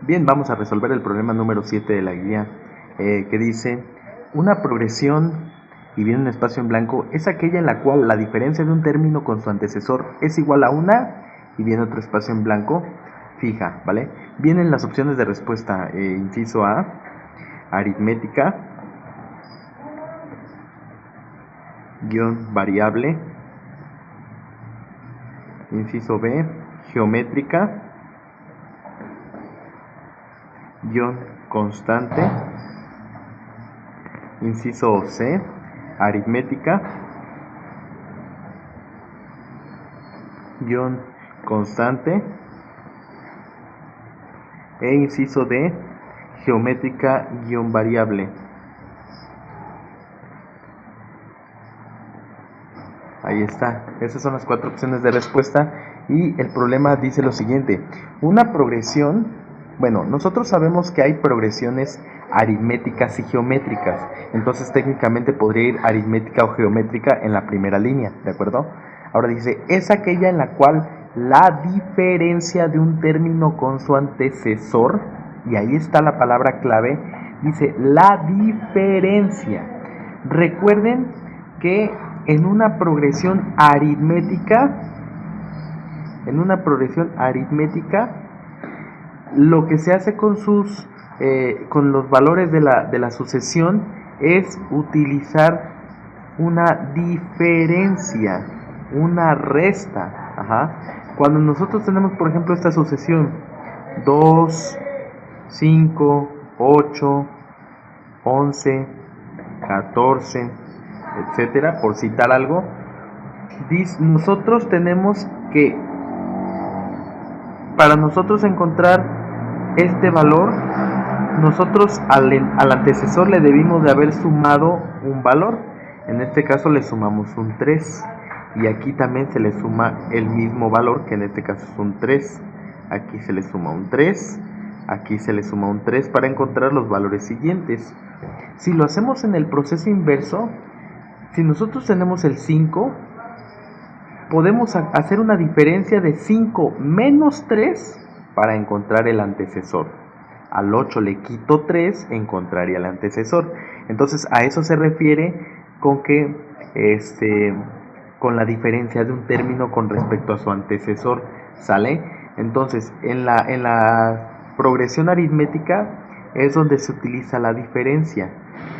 Bien, vamos a resolver el problema número 7 de la guía, que dice, una progresión y viene un espacio en blanco es aquella en la cual la diferencia de un término con su antecesor es igual a una y viene otro espacio en blanco fija, ¿vale? Vienen las opciones de respuesta, inciso A, aritmética, guión variable, inciso B, geométrica, guión constante, inciso C, aritmética, guión constante, e inciso D, geométrica guión variable. Ahí está, esas son las 4 opciones de respuesta y el problema dice lo siguiente, una progresión, bueno, nosotros sabemos que hay progresiones aritméticas y geométricas, entonces técnicamente podría ir aritmética o geométrica en la primera línea, ¿de acuerdo? Ahora dice, es aquella en la cual la diferencia de un término con su antecesor, y ahí está la palabra clave, dice la diferencia. Recuerden que en una progresión aritmética, lo que se hace con con los valores de la sucesión es utilizar una diferencia, una resta. Ajá. Cuando nosotros tenemos, por ejemplo, esta sucesión 2, 5, 8, 11, 14, etcétera, por citar algo, nosotros tenemos que, para nosotros encontrar este valor, nosotros al antecesor le debimos de haber sumado un valor. En este caso le sumamos un 3 y aquí también se le suma el mismo valor, que en este caso es un 3. Aquí se le suma un 3, aquí se le suma un 3 para encontrar los valores siguientes. Si lo hacemos en el proceso inverso, si nosotros tenemos el 5, podemos hacer una diferencia de 5 menos 3 para encontrar el antecesor. Al 8 le quito 3, encontraría el antecesor. Entonces a eso se refiere con que con la diferencia de un término con respecto a su antecesor, ¿sale? Entonces en la progresión aritmética es donde se utiliza la diferencia,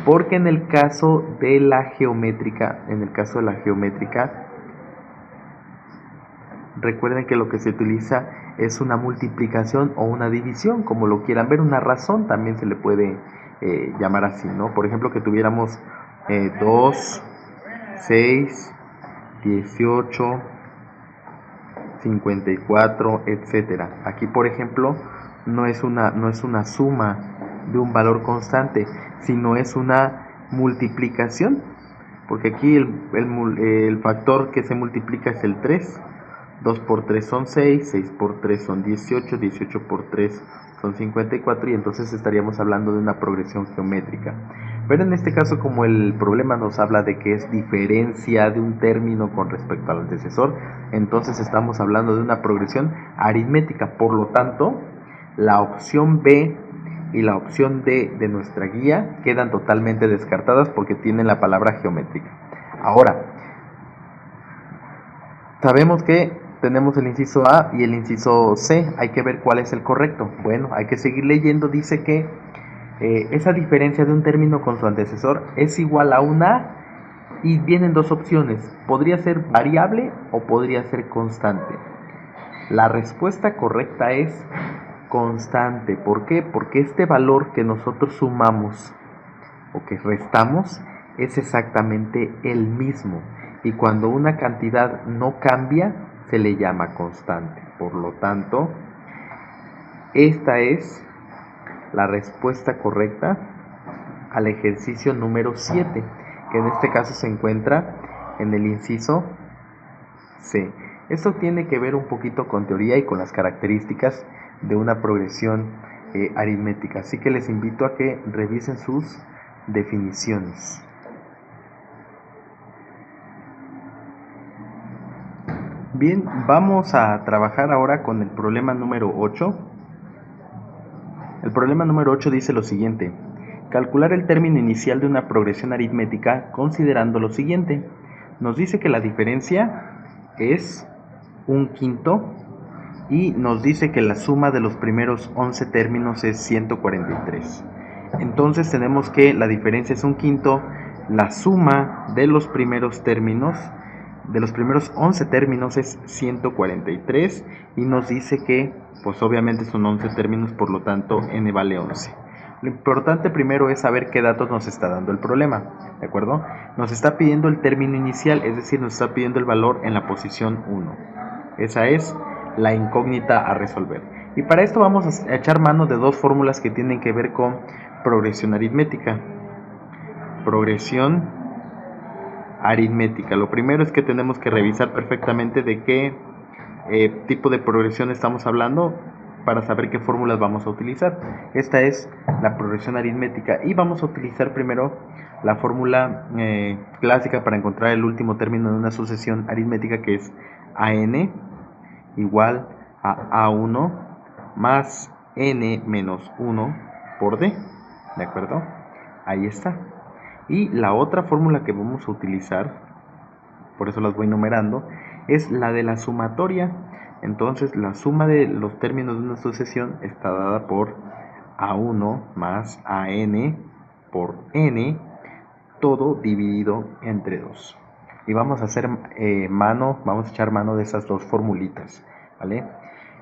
porque en el caso de la geométrica, recuerden que lo que se utiliza es una multiplicación o una división, como lo quieran ver, una razón también se le puede llamar así, ¿no? Por ejemplo, que tuviéramos 2, 6, 18, 54, etcétera. Aquí, por ejemplo, no es una suma de un valor constante, sino es una multiplicación, porque aquí el factor que se multiplica es el 3. 2 por 3 son 6, 6 por 3 son 18, 18 por 3 son 54 y entonces estaríamos hablando de una progresión geométrica. Pero en este caso, como el problema nos habla de que es diferencia de un término con respecto al antecesor, entonces estamos hablando de una progresión aritmética. Por lo tanto, la opción B y la opción D de nuestra guía quedan totalmente descartadas porque tienen la palabra geométrica. Ahora, sabemos que tenemos el inciso A y el inciso C, hay que ver cuál es el correcto. Bueno, hay que seguir leyendo, dice que esa diferencia de un término con su antecesor es igual a una y vienen dos opciones, podría ser variable o podría ser constante. La respuesta correcta es constante. ¿Por qué? Porque este valor que nosotros sumamos o que restamos es exactamente el mismo y cuando una cantidad no cambia se le llama constante. Por lo tanto, esta es la respuesta correcta al ejercicio número 7, que en este caso se encuentra en el inciso C. Esto tiene que ver un poquito con teoría y con las características de una progresión aritmética, así que les invito a que revisen sus definiciones. Bien, vamos a trabajar ahora con el problema número 8. El problema número 8 dice lo siguiente: calcular el término inicial de una progresión aritmética considerando lo siguiente. Nos dice que la diferencia es un quinto y nos dice que la suma de los primeros 11 términos es 143. Entonces tenemos que la diferencia es un quinto, la suma de los primeros términos, de los primeros 11 términos es 143 y nos dice que pues obviamente son 11 términos, por lo tanto n vale 11. Lo importante primero es saber qué datos nos está dando el problema, ¿de acuerdo? Nos está pidiendo el término inicial, es decir, nos está pidiendo el valor en la posición 1. Esa es la incógnita a resolver. Y para esto vamos a echar mano de dos fórmulas que tienen que ver con progresión aritmética. Progresión aritmética. Lo primero es que tenemos que revisar perfectamente de qué tipo de progresión estamos hablando para saber qué fórmulas vamos a utilizar. Esta es la progresión aritmética y vamos a utilizar primero la fórmula clásica para encontrar el último término de una sucesión aritmética, que es AN igual a A1 más N menos 1 por D, ¿de acuerdo? Ahí está. Y la otra fórmula que vamos a utilizar, por eso las voy numerando, es la de la sumatoria. Entonces la suma de los términos de una sucesión está dada por A1 más AN por N, todo dividido entre 2. Y vamos a hacer vamos a echar mano de esas dos formulitas, ¿vale?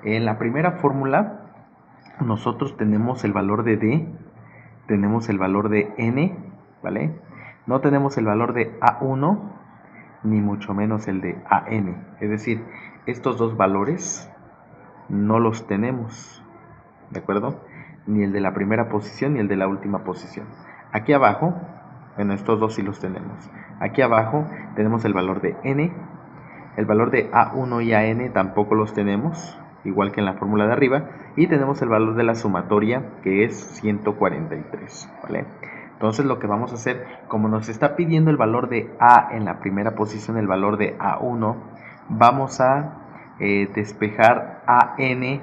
En la primera fórmula nosotros tenemos el valor de D, tenemos el valor de N, ¿vale? No tenemos el valor de A1 ni mucho menos el de AN, es decir, estos dos valores no los tenemos, ¿de acuerdo? Ni el de la primera posición ni el de la última posición. Aquí abajo, bueno, estos dos sí los tenemos. Aquí abajo tenemos el valor de N, el valor de A1 y AN tampoco los tenemos, igual que en la fórmula de arriba, y tenemos el valor de la sumatoria, que es 143, ¿vale? Entonces lo que vamos a hacer, como nos está pidiendo el valor de A en la primera posición, el valor de A1, vamos a despejar AN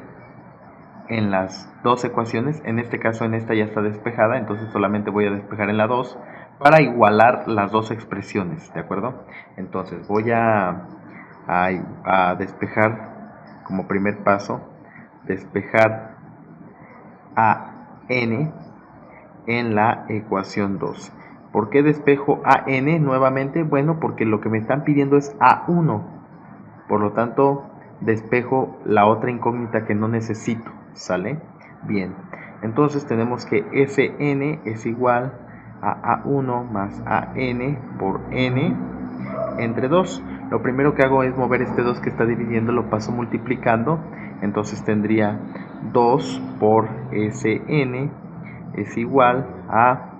en las dos ecuaciones. En este caso, en esta ya está despejada, entonces solamente voy a despejar en la 2 para igualar las dos expresiones, ¿de acuerdo? Entonces voy a despejar como primer paso, despejar AN en la ecuación 2. ¿Por qué despejo AN nuevamente? Bueno, porque lo que me están pidiendo es A1. Por lo tanto, despejo la otra incógnita que no necesito. ¿Sale? Bien. Entonces tenemos que Sn es igual a A1 más AN por N entre 2. Lo primero que hago es mover este 2 que está dividiendo, lo paso multiplicando. Entonces tendría 2 por Sn es igual a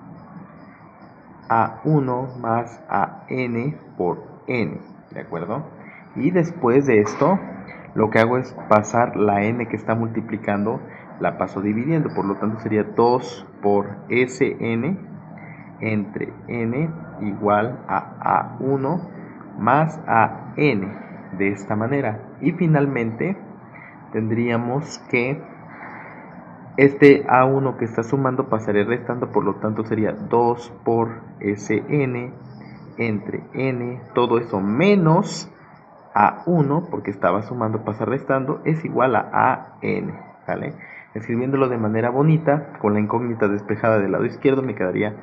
A1 más AN por N, ¿de acuerdo? Y después de esto, lo que hago es pasar la N que está multiplicando, la paso dividiendo, por lo tanto sería 2 por Sn entre N igual a A1 más AN, de esta manera. Y finalmente tendríamos que este A1 que está sumando pasaría restando, por lo tanto sería 2 por Sn entre N, todo eso menos A1, porque estaba sumando, pasa restando, es igual a AN, ¿vale? Escribiéndolo de manera bonita, con la incógnita despejada del lado izquierdo, me quedaría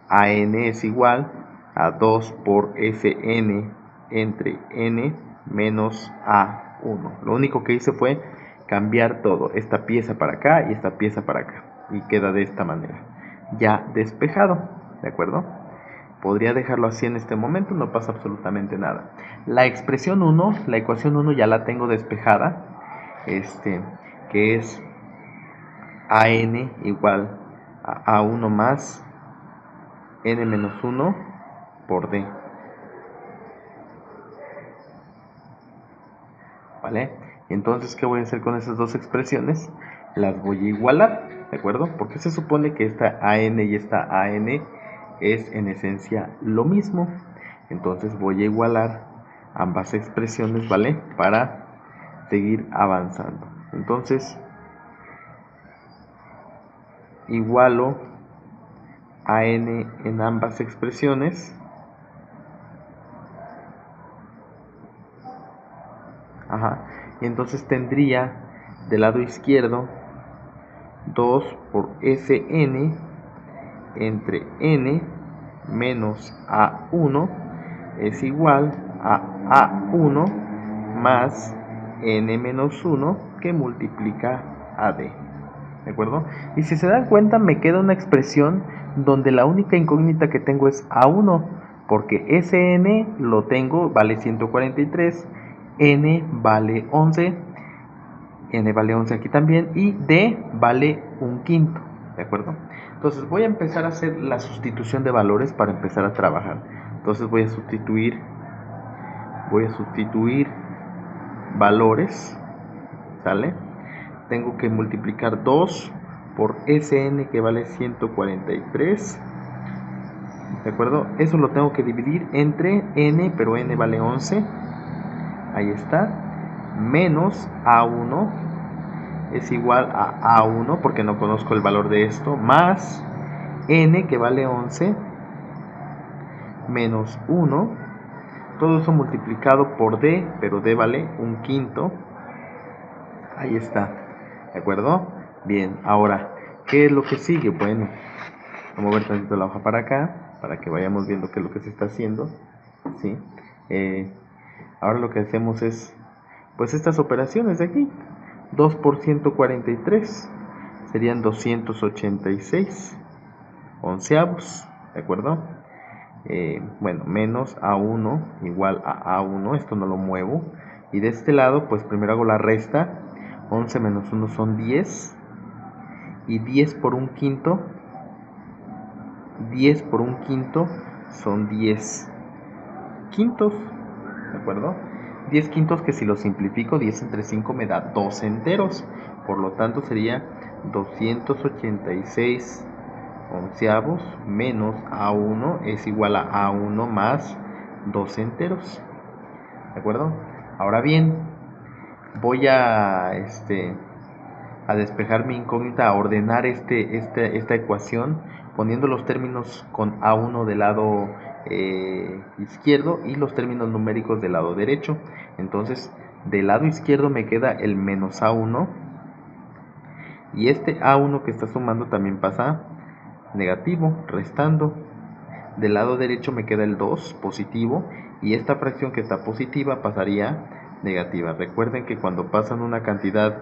AN es igual a 2 por Sn entre N menos A1. Lo único que hice fue cambiar todo, esta pieza para acá y esta pieza para acá, y queda de esta manera, ya despejado, ¿de acuerdo? Podría dejarlo así en este momento, no pasa absolutamente nada. La expresión 1, la ecuación 1 ya la tengo despejada, que es AN igual a A1 más N menos 1 por D, ¿vale? Entonces, ¿qué voy a hacer con esas dos expresiones? Las voy a igualar, ¿de acuerdo? Porque se supone que esta AN y esta AN es en esencia lo mismo. Entonces voy a igualar ambas expresiones, ¿vale? Para seguir avanzando. Entonces, igualo a n en ambas expresiones. Y entonces tendría del lado izquierdo 2 por Sn entre n menos a1 es igual a a1 más n menos 1 que multiplica a d. ¿De acuerdo? Y si se dan cuenta, me queda una expresión donde la única incógnita que tengo es a1, porque Sn lo tengo, vale 143, n vale 11, n vale 11 aquí también, y d vale 1/5, ¿de acuerdo? Entonces voy a empezar a hacer la sustitución de valores para empezar a trabajar. Entonces voy a sustituir valores, ¿sale? Tengo que multiplicar 2 por Sn que vale 143, ¿de acuerdo? Eso lo tengo que dividir entre n, pero n vale 11, ahí está, menos a1 es igual a a1 porque no conozco el valor de esto, más n que vale 11 menos 1, todo eso multiplicado por d, pero d vale 1/5, ahí está, ¿de acuerdo? Bien, ahora, ¿qué es lo que sigue? Bueno, voy a mover tantito la hoja para acá, para que vayamos viendo qué es lo que se está haciendo, ¿sí? Ahora lo que hacemos es, pues estas operaciones de aquí, 2 por 143, serían 286 onceavos, ¿de acuerdo? Bueno, menos a1 igual a a1, esto no lo muevo, y de este lado pues primero hago la resta, 11 menos 1 son 10, y 10 por 1/5 son 10 quintos, ¿de acuerdo? 10 quintos que si lo simplifico, 10 entre 5 me da 2 enteros, por lo tanto sería 286 onceavos menos a1 es igual a a1 más 2 enteros, ¿de acuerdo? Ahora bien, voy a despejar mi incógnita, a ordenar esta ecuación poniendo los términos con a1 del lado izquierdo y los términos numéricos del lado derecho. Entonces del lado izquierdo me queda el menos a1 y este a1 que está sumando también pasa negativo, restando. Del lado derecho me queda el 2 positivo y esta fracción que está positiva pasaría negativa. Recuerden que cuando pasan una cantidad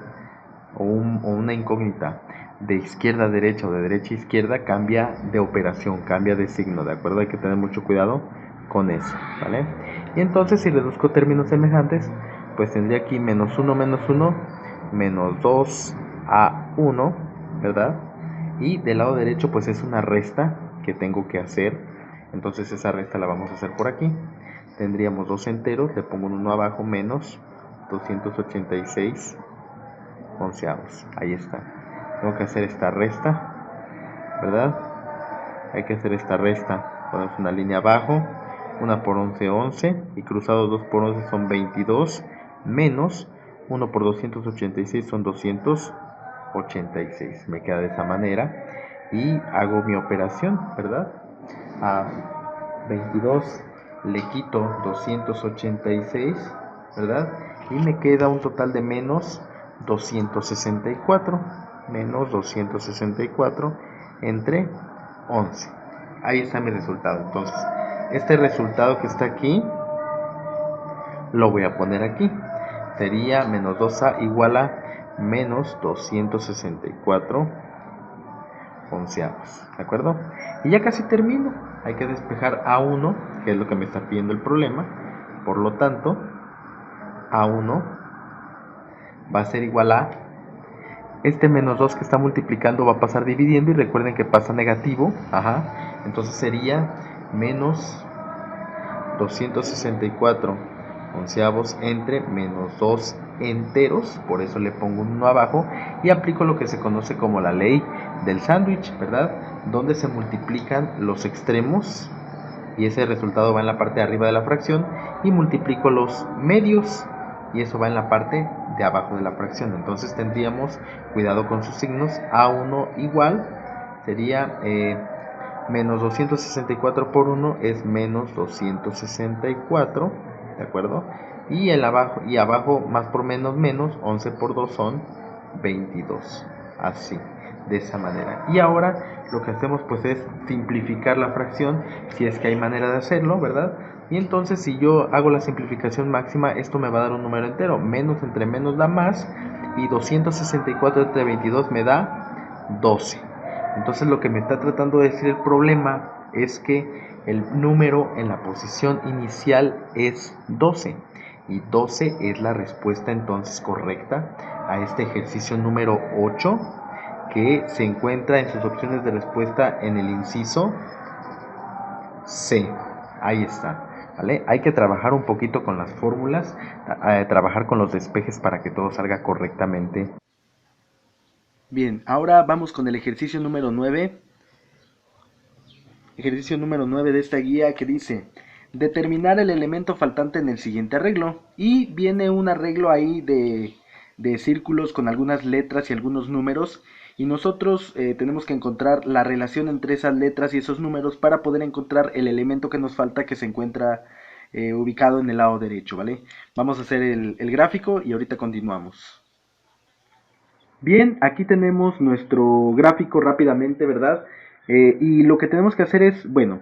o una incógnita de izquierda a derecha o de derecha a izquierda, cambia de operación, cambia de signo, ¿de acuerdo? Hay que tener mucho cuidado con eso, ¿vale? Y entonces si reduzco términos semejantes, pues tendría aquí menos 1 menos 1, menos 2 a 1, ¿verdad? Y del lado derecho pues es una resta que tengo que hacer, entonces esa resta la vamos a hacer por aquí. Tendríamos 2 enteros, le pongo un 1 abajo, menos 286 onceavos, ahí está. Tengo que hacer esta resta, ¿verdad? Hay que hacer esta resta, ponemos una línea abajo, 1 por 11, 11, y cruzado 2 por 11 son 22, menos 1 por 286 son 286, me queda de esa manera, y hago mi operación, ¿verdad? A 22 le quito 286, ¿verdad? Y me queda un total de menos 264, menos 264 entre 11. Ahí está mi resultado. Entonces, este resultado que está aquí, lo voy a poner aquí. Sería menos 2a igual a menos 264 onceavos, ¿de acuerdo? Y ya casi termino. Hay que despejar a1, que es lo que me está pidiendo el problema. Por lo tanto, a1 va a ser igual a este menos 2 que está multiplicando, va a pasar dividiendo, y recuerden que pasa negativo, entonces sería menos 264 onceavos entre menos 2 enteros, por eso le pongo un 1 abajo y aplico lo que se conoce como la ley del sándwich, ¿verdad? Donde se multiplican los extremos y ese resultado va en la parte de arriba de la fracción, y multiplico los medios y eso va en la parte de abajo de la fracción. Entonces tendríamos, cuidado con sus signos, a1 igual sería menos 264 por 1 es menos 264, ¿de acuerdo? Y abajo más por menos menos, 11 por 2 son 22, así, de esa manera. Y ahora lo que hacemos pues es simplificar la fracción, si es que hay manera de hacerlo, ¿verdad? Y entonces si yo hago la simplificación máxima, esto me va a dar un número entero, menos entre menos da más, y 264 entre 22 me da 12. Entonces lo que me está tratando de decir el problema es que el número en la posición inicial es 12 y 12 es la respuesta entonces correcta a este ejercicio número 8, que se encuentra en sus opciones de respuesta en el inciso C. Ahí está. ¿Vale? Hay que trabajar un poquito con las fórmulas, trabajar con los despejes para que todo salga correctamente. Bien, ahora vamos con el ejercicio número 9. Ejercicio número 9 de esta guía, que dice: determinar el elemento faltante en el siguiente arreglo. Y viene un arreglo ahí de círculos con algunas letras y algunos números. Y nosotros tenemos que encontrar la relación entre esas letras y esos números para poder encontrar el elemento que nos falta, que se encuentra ubicado en el lado derecho, ¿vale? Vamos a hacer el gráfico y ahorita continuamos. Bien, aquí tenemos nuestro gráfico rápidamente, ¿verdad? Y lo que tenemos que hacer es, bueno,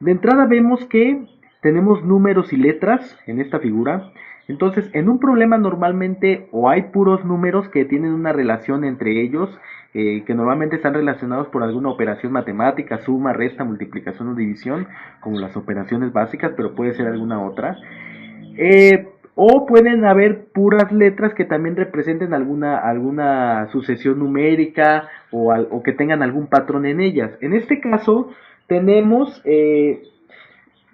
de entrada vemos que tenemos números y letras en esta figura. Entonces, en un problema normalmente o hay puros números que tienen una relación entre ellos, que normalmente están relacionados por alguna operación matemática, suma, resta, multiplicación o división, como las operaciones básicas, pero puede ser alguna otra. O pueden haber puras letras que también representen alguna sucesión numérica o que tengan algún patrón en ellas. En este caso tenemos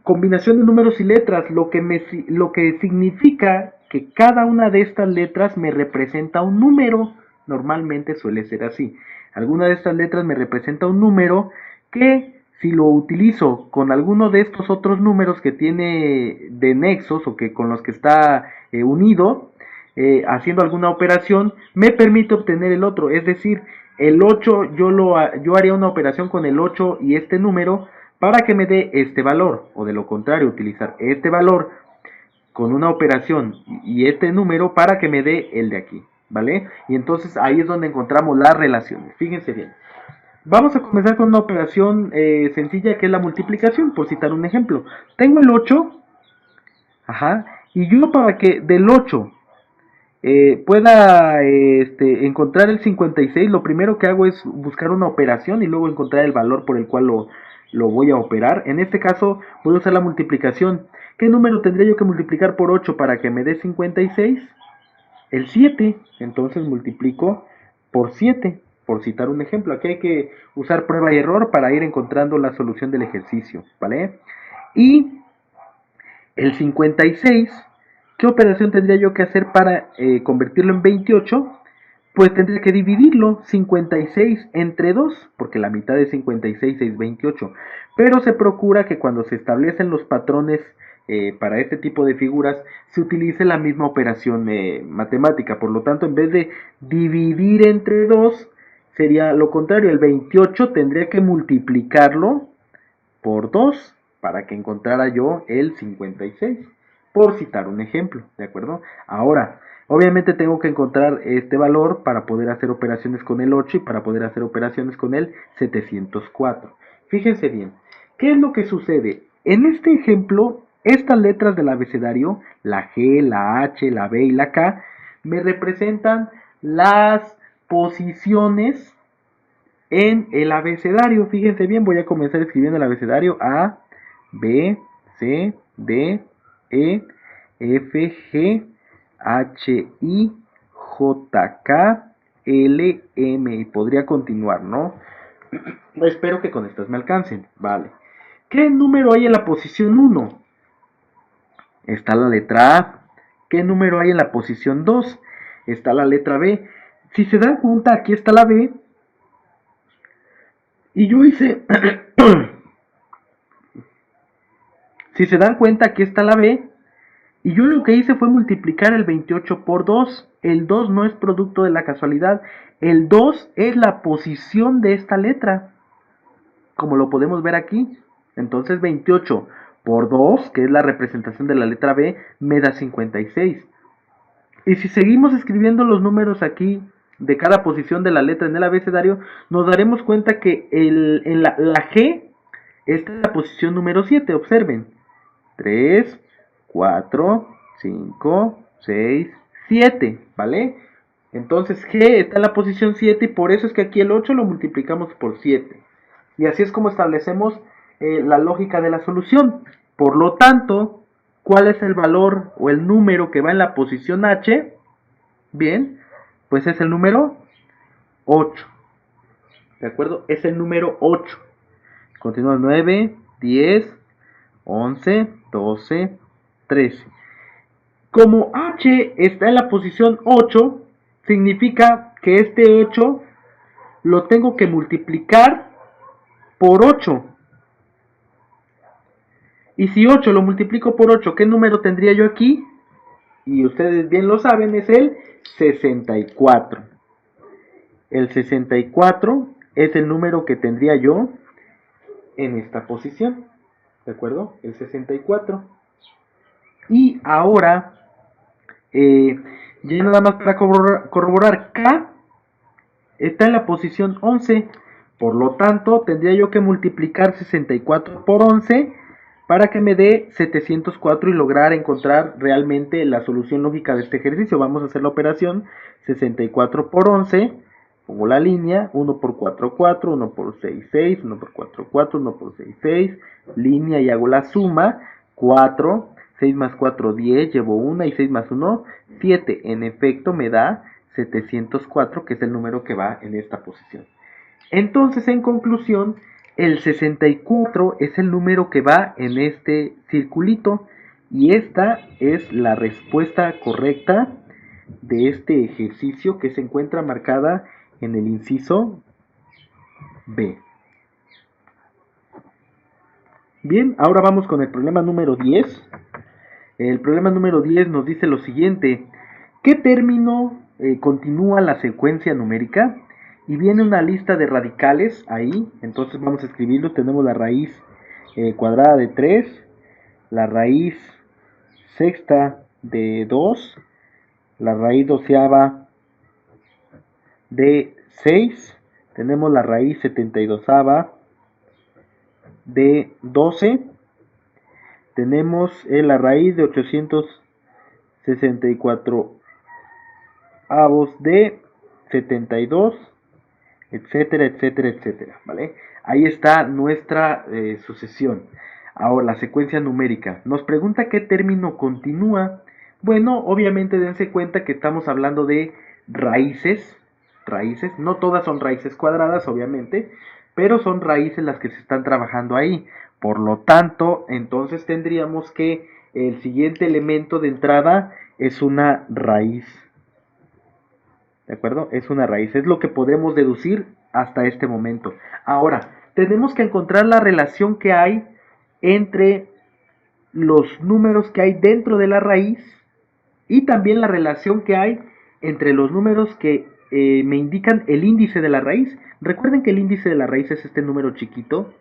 combinación de números y letras, lo que significa que cada una de estas letras me representa un número. Normalmente suele ser así. Alguna de estas letras me representa un número que, si lo utilizo con alguno de estos otros números que tiene de nexos o que con los que está unido, haciendo alguna operación, me permite obtener el otro. Es decir, el 8 yo haría una operación con el 8 y este número para que me dé este valor, o de lo contrario utilizar este valor con una operación y este número para que me dé el de aquí, ¿vale? Y entonces ahí es donde encontramos las relaciones. Fíjense bien. Vamos a comenzar con una operación sencilla, que es la multiplicación, por citar un ejemplo. Tengo el 8, y yo, para que del 8 pueda encontrar el 56, lo primero que hago es buscar una operación y luego encontrar el valor por el cual lo voy a operar. En este caso voy a usar la multiplicación. ¿Qué número tendría yo que multiplicar por 8 para que me dé 56? El 7. Entonces multiplico por 7, por citar un ejemplo. Aquí hay que usar prueba y error para ir encontrando la solución del ejercicio, ¿vale? Y el 56, ¿qué operación tendría yo que hacer para convertirlo en 28? Pues tendría que dividirlo, 56 entre 2, porque la mitad de 56 es 28. Pero se procura que cuando se establecen los patrones para este tipo de figuras, se utilice la misma operación matemática. Por lo tanto, en vez de dividir entre 2, sería lo contrario. El 28 tendría que multiplicarlo por 2 para que encontrara yo el 56, por citar un ejemplo, ¿de acuerdo? Ahora, obviamente tengo que encontrar este valor para poder hacer operaciones con el 8 y para poder hacer operaciones con el 704. Fíjense bien, ¿qué es lo que sucede? En este ejemplo, estas letras del abecedario, la G, la H, la B y la K, me representan las posiciones en el abecedario. Fíjense bien, voy a comenzar escribiendo el abecedario: A, B, C, D, E, F, G, H, I, J, K, L, M. Y podría continuar, ¿no? Espero que con estas me alcancen. Vale. ¿Qué número hay en la posición 1? Está la letra A. ¿Qué número hay en la posición 2? Está la letra B. Si se dan cuenta, aquí está la B. Y yo hice... Si se dan cuenta, aquí está la B. Y yo lo que hice fue multiplicar el 28 por 2. El 2 no es producto de la casualidad. El 2 es la posición de esta letra. como lo podemos ver aquí. Entonces 28 por 2, que es la representación de la letra B, me da 56. Y si seguimos escribiendo los números aquí de cada posición de la letra en el abecedario, nos daremos cuenta que la G está en la posición número 7. Observen. 3, 4, 5, 6, 7, ¿vale? Entonces G está en la posición 7 y por eso es que aquí el 8 lo multiplicamos por 7. Y así es como establecemos la lógica de la solución. Por lo tanto, ¿cuál es el valor o el número que va en la posición H? Bien, pues es el número 8. ¿De acuerdo? Es el número 8. Continúa 9, 10, 11, 12, 13. Como H está en la posición 8, significa que este 8 lo tengo que multiplicar por 8. Y si 8 lo multiplico por 8, ¿qué número tendría yo aquí? Y ustedes bien lo saben, es el 64. El 64 es el número que tendría yo en esta posición. ¿De acuerdo? El 64. Y ahora, ya nada más para corroborar, K está en la posición 11. Por lo tanto, tendría yo que multiplicar 64 por 11 para que me dé 704 y lograr encontrar realmente la solución lógica de este ejercicio. Vamos a hacer la operación 64 por 11. Pongo la línea, 1 por 4, 4, 1 por 6, 6, 1 por 4, 4, 1 por 6, 6, línea y hago la suma, 4, 6 más 4, 10, llevo 1 y 6 más 1, 7. En efecto me da 704, que es el número que va en esta posición. Entonces, en conclusión, el 64 es el número que va en este circulito y esta es la respuesta correcta de este ejercicio que se encuentra marcada en el inciso B. Bien, ahora vamos con el problema número 10. El problema número 10 nos dice lo siguiente: ¿qué término continúa la secuencia numérica? Y viene una lista de radicales ahí, entonces vamos a escribirlo. Tenemos la raíz cuadrada de 3, la raíz sexta de 2, la raíz doceava de 6, tenemos la raíz 72ava de 12, tenemos la raíz de 864 avos de 72, etcétera, etcétera, etcétera, ¿vale? Ahí está nuestra sucesión. Ahora, la secuencia numérica. Nos pregunta qué término continúa. Bueno, obviamente dense cuenta que estamos hablando de raíces. Raíces, no todas son raíces cuadradas, obviamente, pero son raíces las que se están trabajando ahí. Por lo tanto, entonces tendríamos que el siguiente elemento de entrada es una raíz. ¿De acuerdo? Es una raíz, es lo que podemos deducir hasta este momento. Ahora, tenemos que encontrar la relación que hay entre los números que hay dentro de la raíz y también la relación que hay entre los números que me indican el índice de la raíz. Recuerden que el índice de la raíz es este número chiquito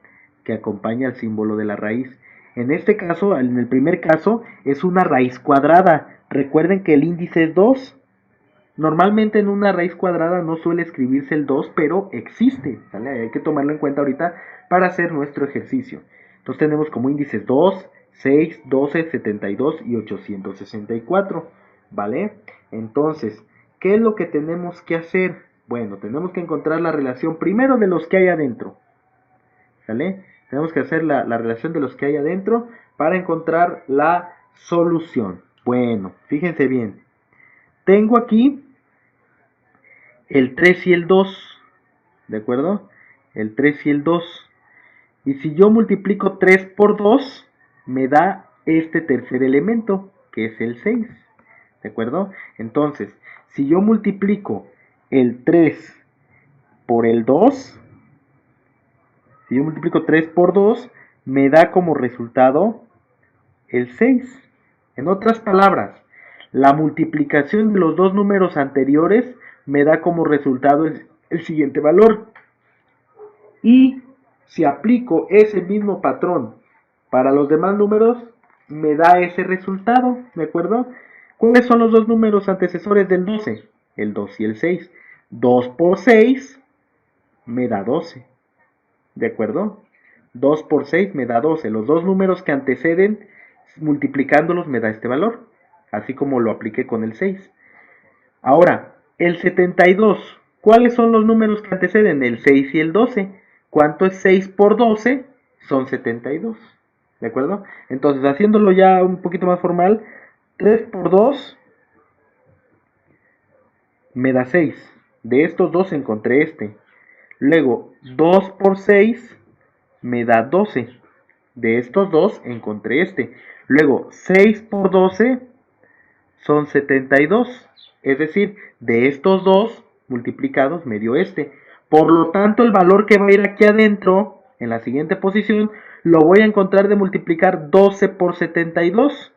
que acompaña al símbolo de la raíz. En este caso, en el primer caso, es una raíz cuadrada. Recuerden que el índice es 2. Normalmente en una raíz cuadrada no suele escribirse el 2, pero existe, ¿vale? Hay que tomarlo en cuenta ahorita para hacer nuestro ejercicio. Entonces tenemos como índices 2, 6, 12, 72 y 864, ¿vale? Entonces, ¿qué es lo que tenemos que hacer? Bueno, tenemos que encontrar la relación primero de los que hay adentro, ¿vale? Tenemos que hacer la relación de los que hay adentro para encontrar la solución. Bueno, fíjense bien. Tengo aquí el 3 y el 2, ¿de acuerdo? El 3 y el 2. Y si yo multiplico 3 por 2, me da este tercer elemento, que es el 6, ¿de acuerdo? Entonces, si yo multiplico el 3 por el 2, si yo multiplico 3 por 2, me da como resultado el 6. En otras palabras, la multiplicación de los dos números anteriores me da como resultado el siguiente valor. Y Si aplico ese mismo patrón para los demás números, me da ese resultado, ¿de acuerdo? ¿Cuáles son los dos números antecesores del 12? El 2 y el 6. 2 por 6 me da 12, ¿de acuerdo? 2 por 6 me da 12. Los dos números que anteceden, multiplicándolos me da este valor, así como lo apliqué con el 6. Ahora, el 72. ¿Cuáles son los números que anteceden? El 6 y el 12. ¿Cuánto es 6 por 12? Son 72. ¿De acuerdo? Entonces, haciéndolo ya un poquito más formal, 3 por 2 me da 6. De estos dos encontré este. Luego, 2 por 6 me da 12. De estos dos encontré este. Luego, 6 por 12 son 72. Es decir, de estos dos multiplicados me dio este. Por lo tanto, el valor que va a ir aquí adentro, en la siguiente posición, lo voy a encontrar de multiplicar 12 por 72.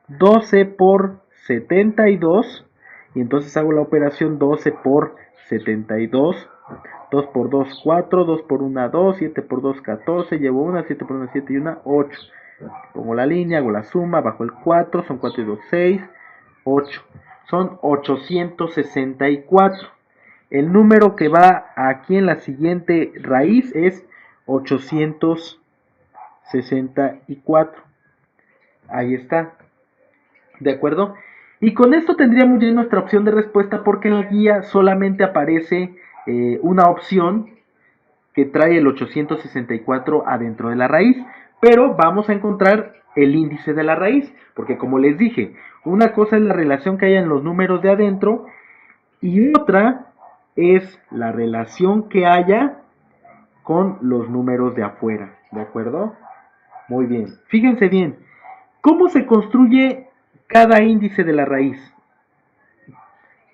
12 por 72. Y entonces hago la operación 12 por 72. 2 por 2, 4. 2 por 1, 2. 7 por 2, 14. Llevo 1. 7 por 1, 7 y 1, 8. Pongo la línea, hago la suma, bajo el 4. Son 4 y 2, 6. 8. Son 864. El número que va aquí en la siguiente raíz es 864. Ahí está. ¿De acuerdo? Y con esto tendríamos ya nuestra opción de respuesta, porque en la guía solamente aparece una opción que trae el 864 adentro de la raíz, pero vamos a encontrar el índice de la raíz, porque como les dije, una cosa es la relación que hay en los números de adentro y otra es la relación que haya con los números de afuera, ¿de acuerdo? Muy bien, fíjense bien, ¿cómo se construye cada índice de la raíz?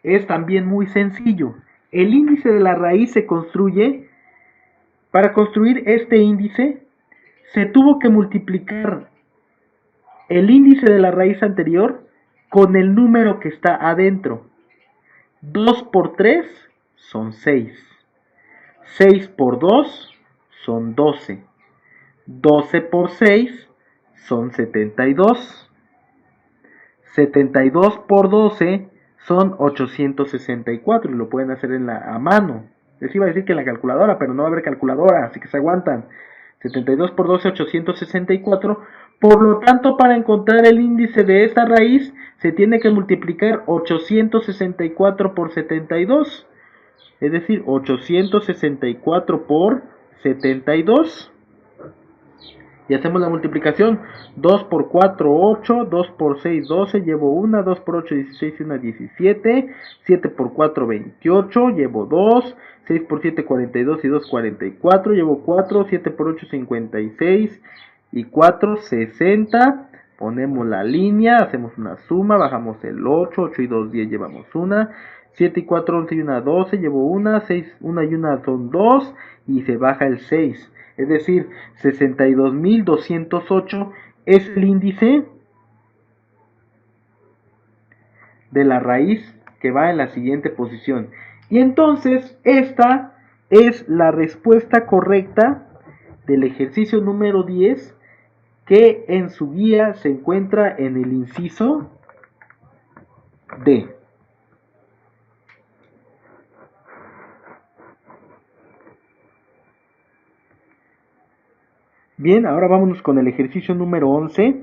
Es también muy sencillo. El índice de la raíz se construye. Para construir este índice, se tuvo que multiplicar el índice de la raíz anterior con el número que está adentro. 2 por 3 son 6. 6 por 2 son 12. 12 por 6 son 72. 72 por 12 son 864 y lo pueden hacer a mano. Les iba a decir que en la calculadora, pero no va a haber calculadora, así que se aguantan. 72 por 12, 864. Por lo tanto, para encontrar el índice de esta raíz, se tiene que multiplicar 864 por 72. Es decir, 864 por 72. Y hacemos la multiplicación. 2 por 4, 8. 2 por 6, 12. Llevo 1. 2 por 8, 16 y 1, 17. 7 por 4, 28. Llevo 2. 6 por 7, 42 y 2, 44. Llevo 4. 7 por 8, 56. Y 4, 60. Ponemos la línea. Hacemos una suma. Bajamos el 8. 8 y 2, 10. Llevamos 1. 7 y 4, 11 y 1, 12. Llevo 1. 6, 1 y 1 son 2. Y se baja el 6. Es decir, 62.208 es el índice de la raíz que va en la siguiente posición. Y entonces esta es la respuesta correcta del ejercicio número 10, que en su guía se encuentra en el inciso D. Bien, ahora vámonos con el ejercicio número 11.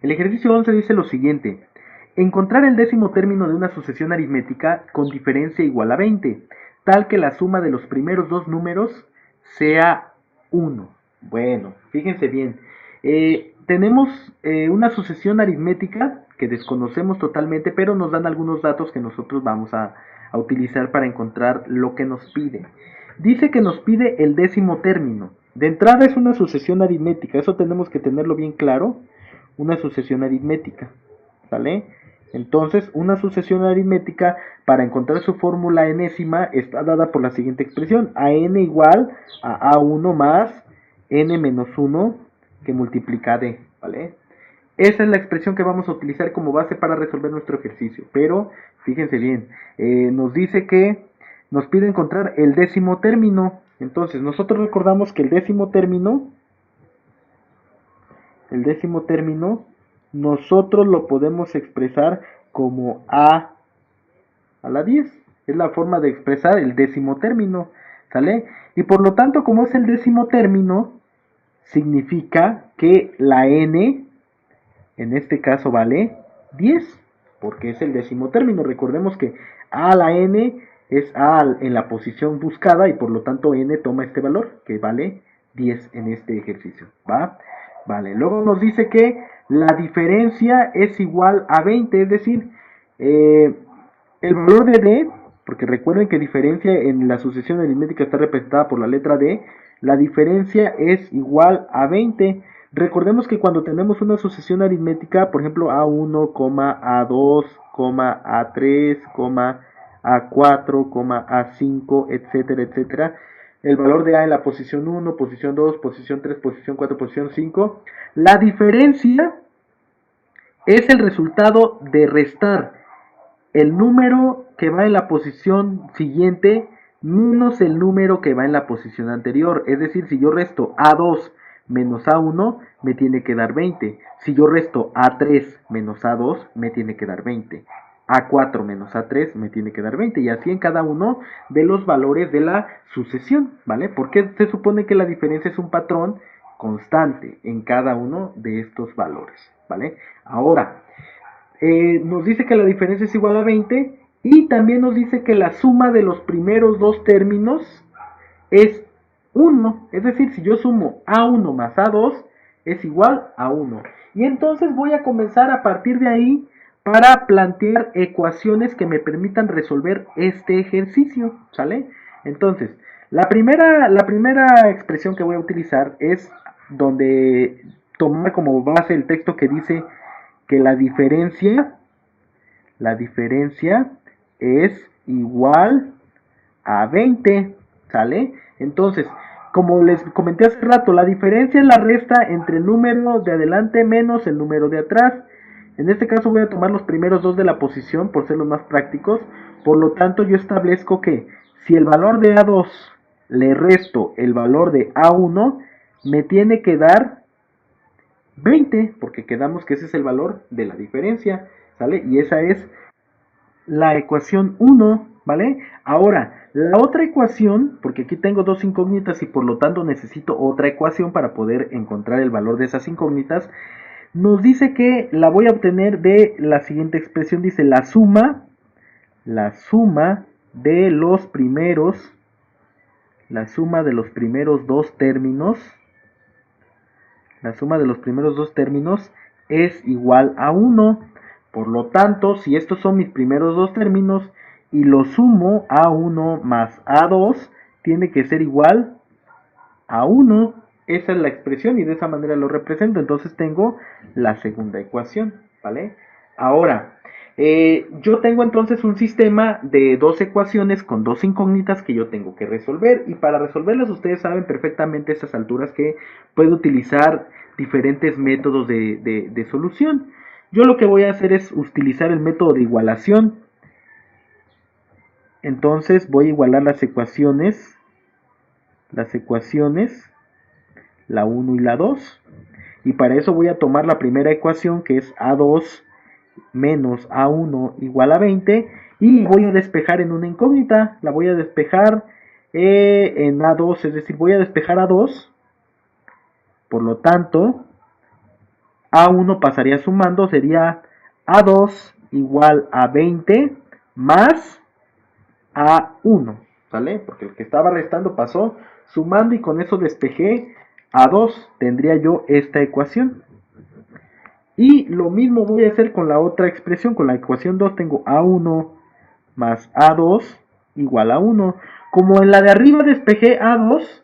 El ejercicio 11 dice lo siguiente: encontrar el décimo término de una sucesión aritmética con diferencia igual a 20, tal que la suma de los primeros dos números sea 1. Bueno, fíjense bien. Tenemos una sucesión aritmética que desconocemos totalmente, pero nos dan algunos datos que nosotros vamos a utilizar para encontrar lo que nos pide. Dice que nos pide el décimo término. De entrada es una sucesión aritmética, eso tenemos que tenerlo bien claro. Una sucesión aritmética, ¿sale? Entonces, una sucesión aritmética, para encontrar su fórmula enésima, está dada por la siguiente expresión: AN igual a A1 más N menos 1 que multiplica D, ¿vale? Esa es la expresión que vamos a utilizar como base para resolver nuestro ejercicio. Pero, fíjense bien, nos dice que nos pide encontrar el décimo término. Entonces, nosotros recordamos que el décimo término, nosotros lo podemos expresar como a la 10. Es la forma de expresar el décimo término, ¿sale? Y por lo tanto, como es el décimo término, significa que la n, en este caso, vale 10, porque es el décimo término. Recordemos que a a la n es a en la posición buscada y por lo tanto n toma este valor, que vale 10 en este ejercicio, ¿va? Vale, luego nos dice que la diferencia es igual a 20, es decir, el valor de d, porque recuerden que diferencia en la sucesión aritmética está representada por la letra d, la diferencia es igual a 20. Recordemos que cuando tenemos una sucesión aritmética, por ejemplo, A1, A2, A3, A4, A5, etcétera, etcétera, el valor de A en la posición 1, posición 2, posición 3, posición 4, posición 5, la diferencia es el resultado de restar el número que va en la posición siguiente menos el número que va en la posición anterior. Es decir, si yo resto A2 menos A1, me tiene que dar 20. Si yo resto A3 menos A2, me tiene que dar 20. A4 menos A3 me tiene que dar 20. Y así en cada uno de los valores de la sucesión, ¿vale? Porque se supone que la diferencia es un patrón constante en cada uno de estos valores, ¿vale? Ahora, nos dice que la diferencia es igual a 20 y también nos dice que la suma de los primeros dos términos es 1. Es decir, si yo sumo A1 más A2 es igual a 1. Y entonces voy a comenzar a partir de ahí para plantear ecuaciones que me permitan resolver este ejercicio, ¿sale? Entonces, la primera expresión que voy a utilizar es donde tomar como base el texto que dice que la diferencia es igual a 20, ¿sale? Entonces, como les comenté hace rato, la diferencia es la resta entre el número de adelante menos el número de atrás. En este caso voy a tomar los primeros dos de la posición por ser los más prácticos. Por lo tanto, yo establezco que si el valor de A2 le resto el valor de A1, me tiene que dar 20, porque quedamos que ese es el valor de la diferencia, ¿sale? Y esa es la ecuación 1, ¿vale? Ahora, la otra ecuación, porque aquí tengo dos incógnitas y por lo tanto necesito otra ecuación para poder encontrar el valor de esas incógnitas, nos dice que la voy a obtener de la siguiente expresión, dice la suma de los primeros dos términos, es igual a 1. Por lo tanto, si estos son mis primeros dos términos y lo sumo A1 más A2, tiene que ser igual a 1. Esa es la expresión y de esa manera lo represento. Entonces tengo la segunda ecuación, ¿vale? Ahora, yo tengo entonces un sistema de dos ecuaciones con dos incógnitas que yo tengo que resolver. Y para resolverlas ustedes saben perfectamente a estas alturas que puedo utilizar diferentes métodos de solución. Yo lo que voy a hacer es utilizar el método de igualación. Entonces voy a igualar las ecuaciones, la 1 y la 2. Y para eso voy a tomar la primera ecuación, que es A2 menos A1 igual a 20. Y voy a despejar en una incógnita. La voy a despejar en A2, es decir, voy a despejar A2. Por lo tanto, A1 pasaría sumando, sería A2 igual a 20 más A1, ¿sale? Porque el que estaba restando pasó sumando y con eso despejé A2. Tendría yo esta ecuación. Y lo mismo voy a hacer con la otra expresión, con la ecuación 2 tengo A1 más A2 igual a 1. Como en la de arriba despejé A2,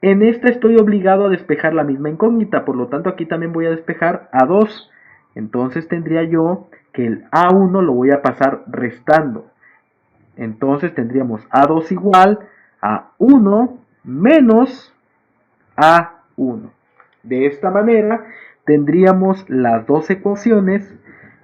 en esta estoy obligado a despejar la misma incógnita, por lo tanto aquí también voy a despejar A2. Entonces tendría yo que el A1 lo voy a pasar restando. Entonces tendríamos A2 igual a 1 menos A1. De esta manera tendríamos las dos ecuaciones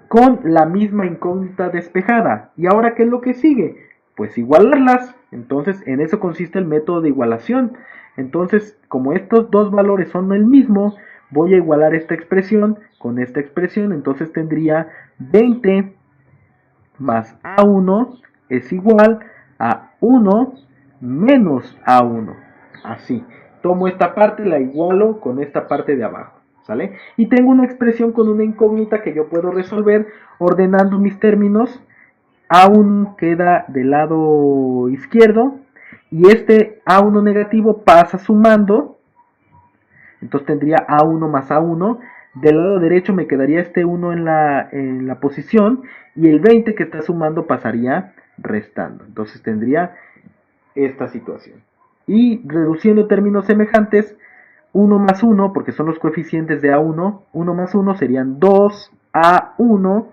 con la misma incógnita despejada. ¿Y ahora qué es lo que sigue? pues igualarlas. Entonces en eso consiste el método de igualación. Entonces, como estos dos valores son el mismo, voy a igualar esta expresión con esta expresión. Entonces tendría 20 más A1 es igual a 1 menos A1. Así. Tomo esta parte, la igualo con esta parte de abajo. ¿Sale? Y tengo una expresión con una incógnita que yo puedo resolver ordenando mis términos. A1 queda del lado izquierdo y este A1 negativo pasa sumando. Entonces tendría A1 más A1. Del lado derecho me quedaría este 1 en la posición y el 20 que está sumando pasaría restando. Entonces tendría esta situación. Y reduciendo términos semejantes, 1 más 1, porque son los coeficientes de A1, 1 más 1 serían 2A1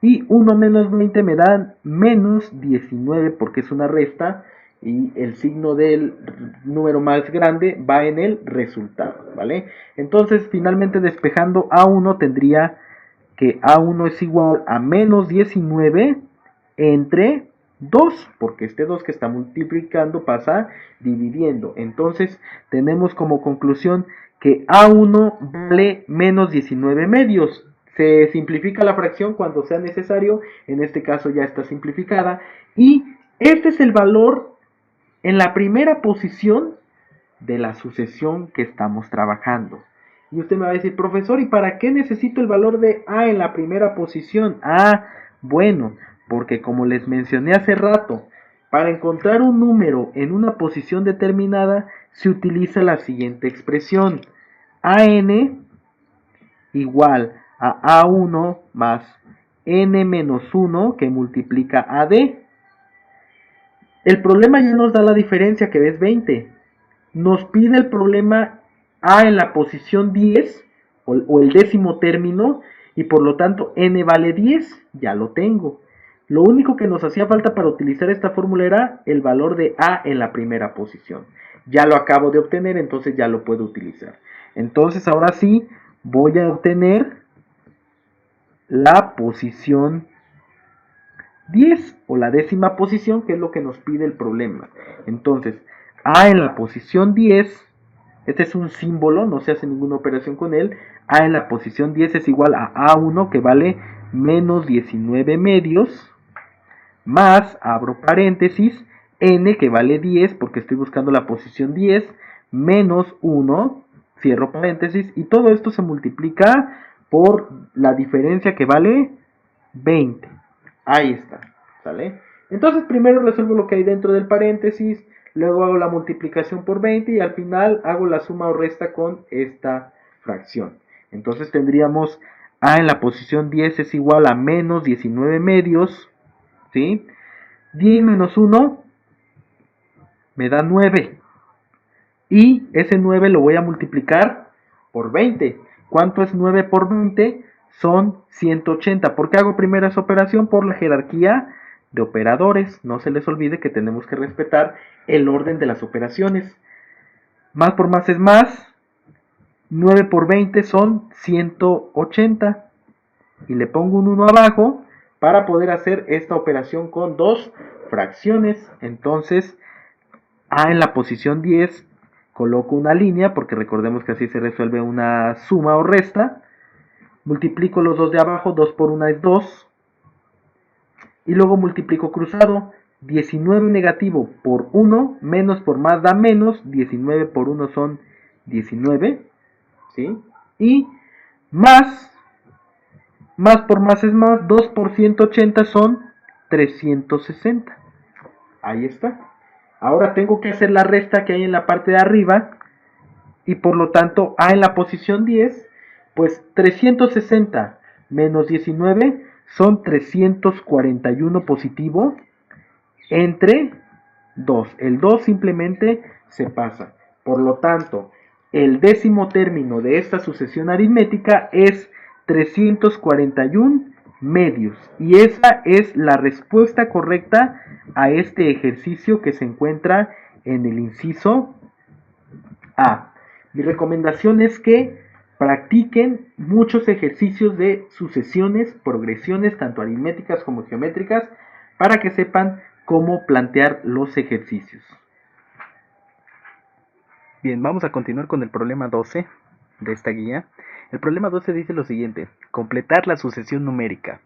y 1 menos 20 me dan menos 19 porque es una resta y el signo del número más grande va en el resultado, ¿vale? Entonces, finalmente despejando A1 tendría que A1 es igual a menos 19 entre 2, porque este 2 que está multiplicando pasa dividiendo. Entonces, tenemos como conclusión que A1 vale menos 19 medios. Se simplifica la fracción cuando sea necesario, en este caso ya está simplificada, y este es el valor en la primera posición de la sucesión que estamos trabajando. Y usted me va a decir, profesor, ¿y para qué necesito el valor de A en la primera posición? Ah, bueno, porque como les mencioné hace rato, para encontrar un número en una posición determinada se utiliza la siguiente expresión. AN igual a A1 más N menos 1 que multiplica a D. El problema ya nos da la diferencia que es 20. Nos pide el problema A en la posición 10 o el décimo término y por lo tanto N vale 10, ya lo tengo. Lo único que nos hacía falta para utilizar esta fórmula era el valor de A en la primera posición. Ya lo acabo de obtener, entonces ya lo puedo utilizar. Entonces ahora sí voy a obtener la posición 10 o la décima posición, que es lo que nos pide el problema. Entonces, A en la posición 10, este es un símbolo, no se hace ninguna operación con él. A en la posición 10 es igual a A1, que vale menos 19 medios, más, abro paréntesis, N, que vale 10, porque estoy buscando la posición 10, menos 1, cierro paréntesis, y todo esto se multiplica por la diferencia que vale 20. Ahí está, ¿sale? Entonces primero resuelvo lo que hay dentro del paréntesis, luego hago la multiplicación por 20 y al final hago la suma o resta con esta fracción. Entonces tendríamos A en la posición 10 es igual a menos 19 medios, ¿sí? 10 menos 1 me da 9. Y ese 9 lo voy a multiplicar por 20. ¿Cuánto es 9 por 20? Son 180. ¿Por qué hago primero esa operación? Por la jerarquía de operadores. No se les olvide que tenemos que respetar el orden de las operaciones. Más por más es más. 9 por 20 son 180. Y le pongo un 1 abajo para poder hacer esta operación con dos fracciones. Entonces, A en la posición 10 coloco una línea, porque recordemos que así se resuelve una suma o resta. Multiplico los dos de abajo, 2 por 1 es 2. Y luego multiplico cruzado. 19 negativo por 1, menos por más da menos. 19 por 1 son 19. ¿Sí? Y más por más es más. 2 por 180 son 360. Ahí está. Ahora tengo que hacer la resta que hay en la parte de arriba y por lo tanto A en la posición 10, pues 360 menos 19 son 341 positivo entre 2. El 2 simplemente se pasa. Por lo tanto, el décimo término de esta sucesión aritmética es 341 medios. Y esa es la respuesta correcta a este ejercicio que se encuentra en el inciso A. Mi recomendación es que practiquen muchos ejercicios de sucesiones, progresiones, tanto aritméticas como geométricas, para que sepan cómo plantear los ejercicios. Bien, vamos a continuar con el problema 12 de esta guía. El problema 12 dice lo siguiente: completar la sucesión numérica.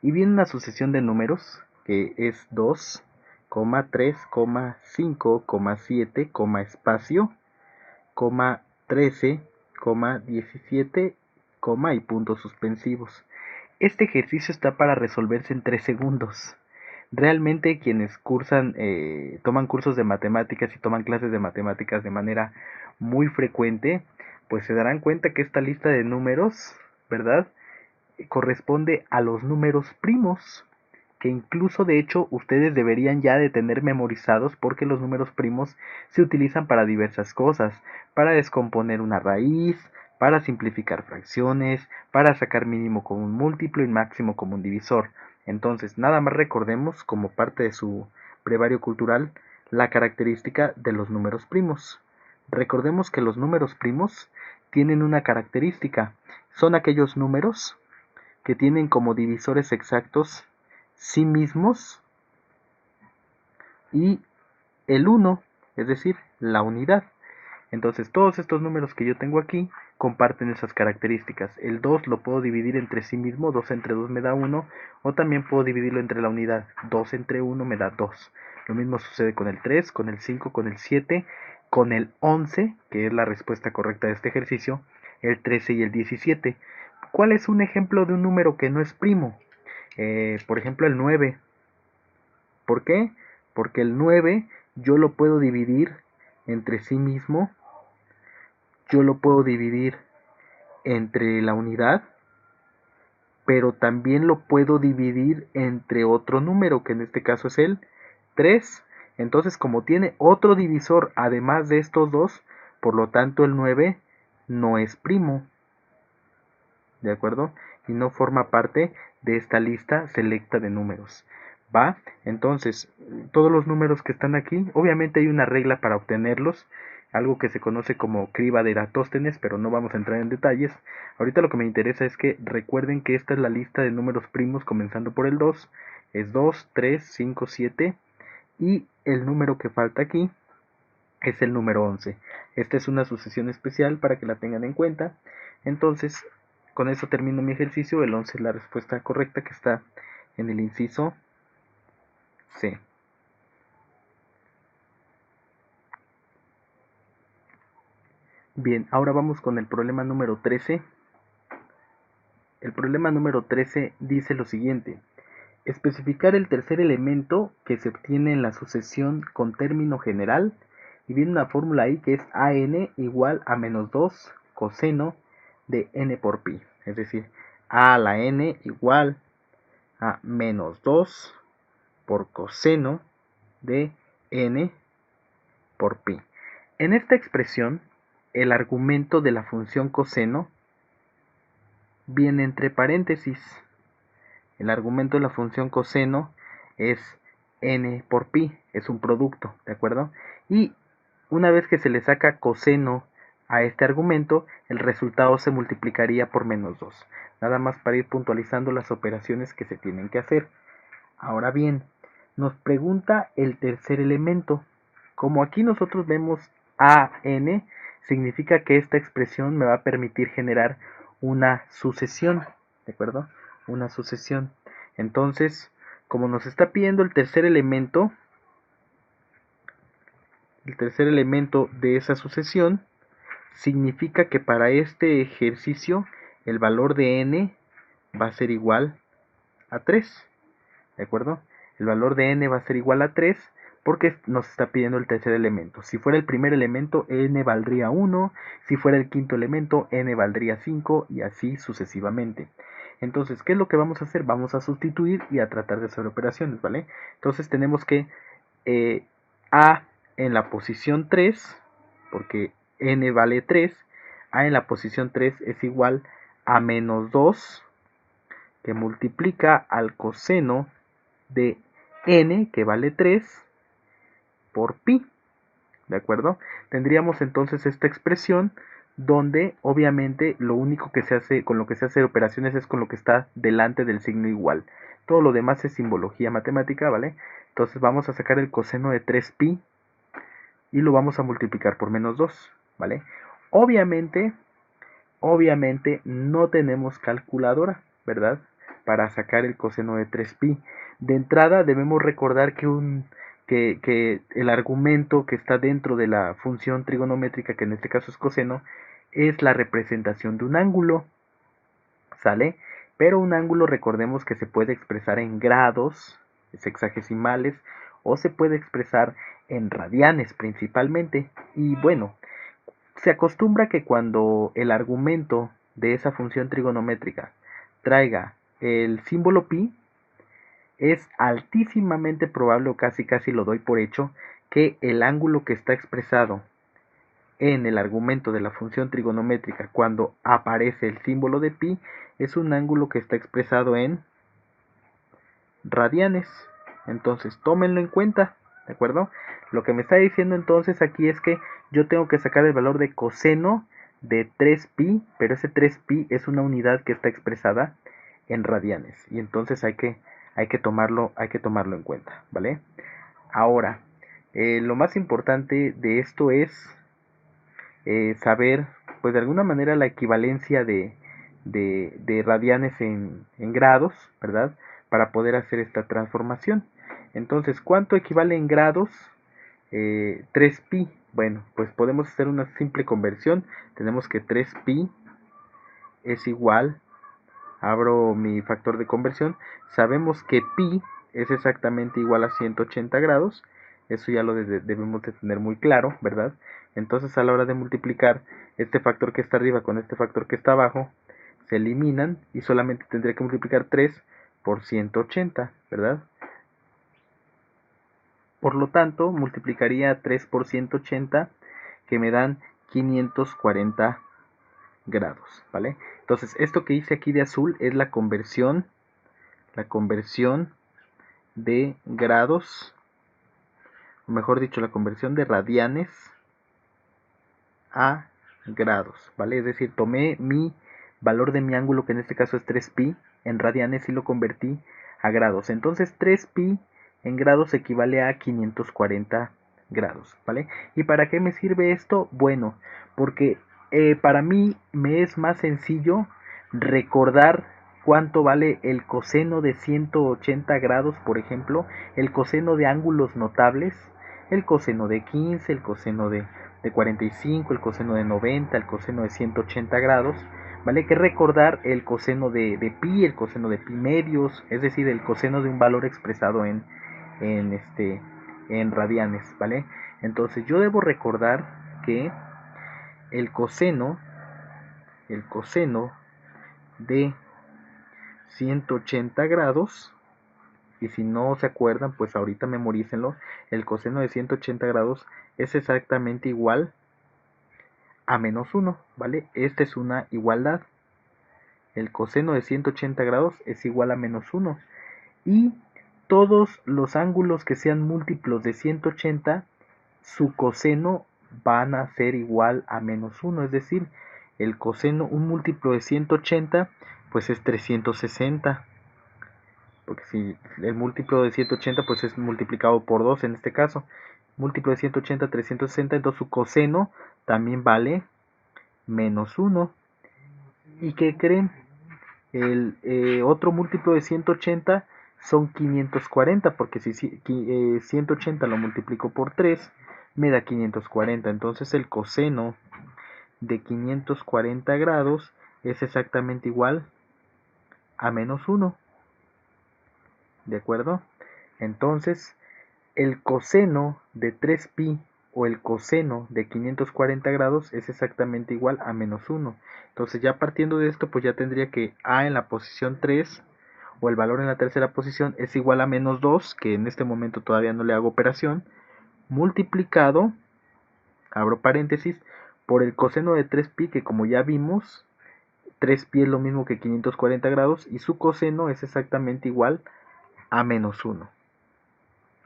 Y viene una sucesión de números que es 2, 3, 5, 7, espacio, 13, 17, y puntos suspensivos. Este ejercicio está para resolverse en 3 segundos. Realmente quienes toman cursos de matemáticas y toman clases de matemáticas de manera muy frecuente, pues se darán cuenta que esta lista de números, ¿verdad?, corresponde a los números primos, que incluso de hecho ustedes deberían ya de tener memorizados, porque los números primos se utilizan para diversas cosas: para descomponer una raíz, para simplificar fracciones, para sacar mínimo común múltiplo y máximo común divisor. Entonces, nada más recordemos, como parte de su brevario cultural, la característica de los números primos. Recordemos que los números primos tienen una característica: son aquellos números que tienen como divisores exactos sí mismos y el 1, es decir, la unidad. Entonces, todos estos números que yo tengo aquí comparten esas características. El 2 lo puedo dividir entre sí mismo: 2 entre 2 me da 1, o también puedo dividirlo entre la unidad: 2 entre 1 me da 2. Lo mismo sucede con el 3, con el 5, con el 7, con el 11, que es la respuesta correcta de este ejercicio, el 13 y el 17. ¿Cuál es un ejemplo de un número que no es primo? Por ejemplo, el 9. ¿Por qué? Porque el 9 yo lo puedo dividir entre sí mismo, yo lo puedo dividir entre la unidad, pero también lo puedo dividir entre otro número, que en este caso es el 3. Entonces, como tiene otro divisor además de estos dos, por lo tanto el 9 no es primo, ¿de acuerdo? Y no forma parte de esta lista selecta de números. ¿Va? Entonces, todos los números que están aquí, obviamente hay una regla para obtenerlos, algo que se conoce como criba de Eratóstenes, pero no vamos a entrar en detalles. Ahorita lo que me interesa es que recuerden que esta es la lista de números primos comenzando por el 2. Es 2, 3, 5, 7, y el número que falta aquí es el número 11. Esta es una sucesión especial para que la tengan en cuenta. Entonces, con eso termino mi ejercicio. El 11 es la respuesta correcta, que está en el inciso C. Bien, ahora vamos con el problema número 13. El problema número 13 dice lo siguiente: especificar el tercer elemento que se obtiene en la sucesión con término general. Y viene una fórmula ahí que es AN igual a menos 2 coseno de n por pi. Es decir, a a la n igual a menos 2 por coseno de n por pi. En esta expresión, el argumento de la función coseno viene entre paréntesis. El argumento de la función coseno es n por pi, es un producto, ¿de acuerdo? Y una vez que se le saca coseno a este argumento, el resultado se multiplicaría por menos 2. Nada más para ir puntualizando las operaciones que se tienen que hacer. Ahora bien, nos pregunta el tercer elemento. Como aquí nosotros vemos AN, significa que esta expresión me va a permitir generar una sucesión, ¿de acuerdo? Una sucesión. Entonces, como nos está pidiendo el tercer elemento de esa sucesión, significa que para este ejercicio el valor de n va a ser igual a 3, ¿de acuerdo? El valor de n va a ser igual a 3 porque nos está pidiendo el tercer elemento. Si fuera el primer elemento, n valdría 1, si fuera el quinto elemento, n valdría 5, y así sucesivamente. Entonces, ¿qué es lo que vamos a hacer? Vamos a sustituir y a tratar de hacer operaciones, ¿vale? Entonces tenemos que a en la posición 3, porque n vale 3, a en la posición 3 es igual a menos 2, que multiplica al coseno de n, que vale 3, por pi, ¿de acuerdo? Tendríamos entonces esta expresión donde obviamente lo único que se hace, con lo que se hace operaciones es con lo que está delante del signo igual. Todo lo demás es simbología matemática, ¿vale? Entonces vamos a sacar el coseno de 3pi y lo vamos a multiplicar por menos 2, ¿vale? Obviamente, obviamente no tenemos calculadora, ¿verdad? Para sacar el coseno de 3pi. De entrada debemos recordar que el argumento que está dentro de la función trigonométrica, que en este caso es coseno, es la representación de un ángulo, ¿sale? Pero un ángulo, recordemos que se puede expresar en grados sexagesimales o se puede expresar en radianes principalmente. Y bueno, se acostumbra que cuando el argumento de esa función trigonométrica traiga el símbolo pi, es altísimamente probable, o casi casi lo doy por hecho, que el ángulo que está expresado en el argumento de la función trigonométrica cuando aparece el símbolo de pi es un ángulo que está expresado en radianes. Entonces tómenlo en cuenta, ¿de acuerdo? Lo que me está diciendo entonces aquí es que yo tengo que sacar el valor de coseno de 3pi, pero ese 3pi es una unidad que está expresada en radianes y entonces hay que tomarlo en cuenta, ¿vale? Ahora, lo más importante de esto es saber, pues de alguna manera, la equivalencia de radianes en grados, ¿verdad? Para poder hacer esta transformación. Entonces, ¿cuánto equivale en grados? 3pi. Bueno, pues podemos hacer una simple conversión. Tenemos que 3pi es igual, abro mi factor de conversión, sabemos que pi es exactamente igual a 180 grados, eso ya lo debemos de tener muy claro, ¿verdad? Entonces a la hora de multiplicar este factor que está arriba con este factor que está abajo, se eliminan y solamente tendría que multiplicar 3 por 180, ¿verdad? Por lo tanto, multiplicaría 3 por 180, que me dan 540 grados, ¿vale? Entonces, esto que hice aquí de azul es la conversión de grados, o mejor dicho, la conversión de radianes a grados, ¿vale? Es decir, tomé mi valor de mi ángulo, que en este caso es 3pi, en radianes y lo convertí a grados. Entonces, 3pi en grados equivale a 540 grados, ¿vale? ¿Y para qué me sirve esto? Bueno, porque para mí me es más sencillo recordar cuánto vale el coseno de 180 grados, por ejemplo, el coseno de ángulos notables, el coseno de 15, el coseno de 45, el coseno de 90, el coseno de 180 grados, ¿vale? Que recordar el coseno de pi, el coseno de pi medios, es decir, el coseno de un valor expresado en, este, en radianes, ¿vale? Entonces yo debo recordar que el coseno de 180 grados, y si no se acuerdan, pues ahorita memorícenlo, el coseno de 180 grados es exactamente igual a menos 1, ¿vale? Esta es una igualdad. El coseno de 180 grados es igual a menos 1. Y todos los ángulos que sean múltiplos de 180, su coseno van a ser igual a menos 1. Es decir, el coseno, un múltiplo de 180, pues es 360. Porque si el múltiplo de 180 pues es multiplicado por 2 en este caso. Múltiplo de 180, 360, entonces su coseno también vale menos 1. ¿Y qué creen? El otro múltiplo de 180 son 540, porque si 180 lo multiplico por 3, me da 540. Entonces el coseno de 540 grados es exactamente igual a menos 1. ¿De acuerdo? Entonces, el coseno de 3pi o el coseno de 540 grados es exactamente igual a menos 1. Entonces, ya partiendo de esto, pues ya tendría que a en la posición 3 o el valor en la tercera posición es igual a menos 2, que en este momento todavía no le hago operación, multiplicado, abro paréntesis, por el coseno de 3pi, que como ya vimos, 3pi es lo mismo que 540 grados y su coseno es exactamente igual a menos 1.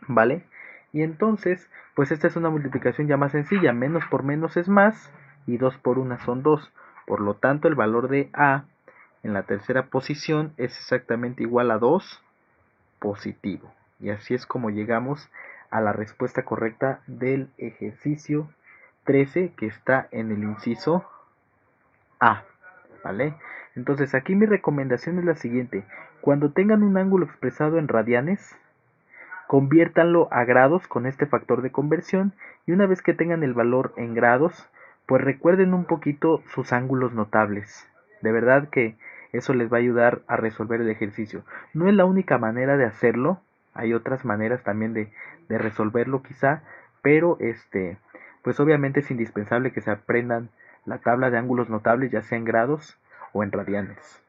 ¿Vale? Y entonces, pues esta es una multiplicación ya más sencilla. Menos por menos es más. y 2 por 1 son 2. Por lo tanto, el valor de A en la tercera posición es exactamente igual a 2 positivo. Y así es como llegamos a la respuesta correcta del ejercicio 13 que está en el inciso A. ¿Vale? Entonces aquí mi recomendación es la siguiente. Cuando tengan un ángulo expresado en radianes, conviértanlo a grados con este factor de conversión y una vez que tengan el valor en grados, pues recuerden un poquito sus ángulos notables. De verdad que eso les va a ayudar a resolver el ejercicio. No es la única manera de hacerlo, hay otras maneras también de resolverlo quizá, pero pues obviamente es indispensable que se aprendan la tabla de ángulos notables, ya sea en grados o en radianes.